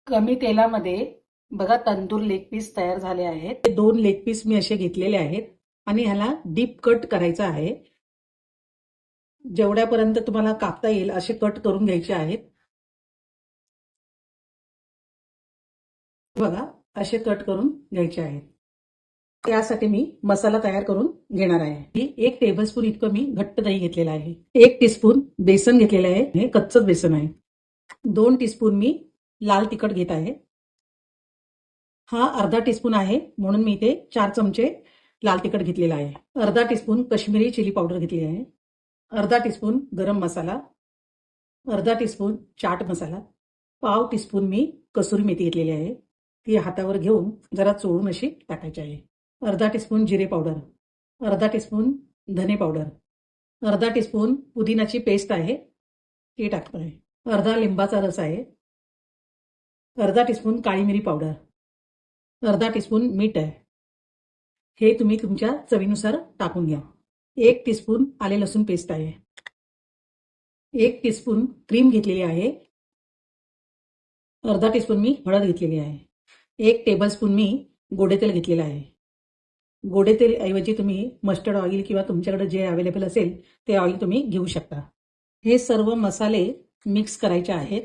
कमी तेलामध्ये बघा तंदूर लेग पीस तयार झाले आहेत. हे 2 लेग पीस मी असे घेतलेले आहेत आणि ह्याला डीप कट करायचा आहे. जेवढ्यापर्यंत तुम्हाला कापता येईल असे कट करून घ्यायचे आहेत. बघा असे कट करून घ्यायचे आहेत. यासाठी मी मसाला तयार करून घेणार आहे. 1 टेबलस्पून इतकं मी घट्ट दही घेतलेलं आहे. 1 टीस्पून बेसन घेतलेलं आहे. हे कच्चंच बेसन आहे. 2 टीस्पून मी लाल तिखट घेत आहे. हा अर्धा टीस्पून आहे म्हणून मी इथे 4 चमचे लाल तिखट घेतलेला आहे. अर्धा टीस्पून काश्मीरी चिली पावडर घेतली आहे. अर्धा टीस्पून गरम मसाला, अर्धा टीस्पून चाट मसाला, पाव टीस्पून मी कसुरी मेथी घेतलेली आहे. ती हातावर घेऊन जरा चोळून अशी टाकायची आहे. अर्धा टीस्पून जिरे पावडर, अर्धा टीस्पून धने पावडर, अर्धा टीस्पून पुदिनाची पेस्ट आहे ती टाकतो आहे. अर्धा लिंबाचा रस आहे. अर्धा टीस्पून काळी मिरी पावडर, अर्धा टीस्पून मीठ आहे. हे तुम्ही तुमच्या चवीनुसार टाकून घ्या. 1 टीस्पून आले लसूण पेस्ट आहे. 1 टीस्पून क्रीम घेतलेली आहे. अर्धा टीस्पून मी हळद घेतलेली आहे. 1 टेबलस्पून मी गोडे तेल घेतलेलं आहे. गोडे तेल ऐवजी तुम्ही मस्टर्ड ऑइल किंवा तुमच्याकडे जे अवेलेबल असेल ते ऑइल तुम्ही घेऊ शकता. हे सर्व मसाले मिक्स करायचे आहेत.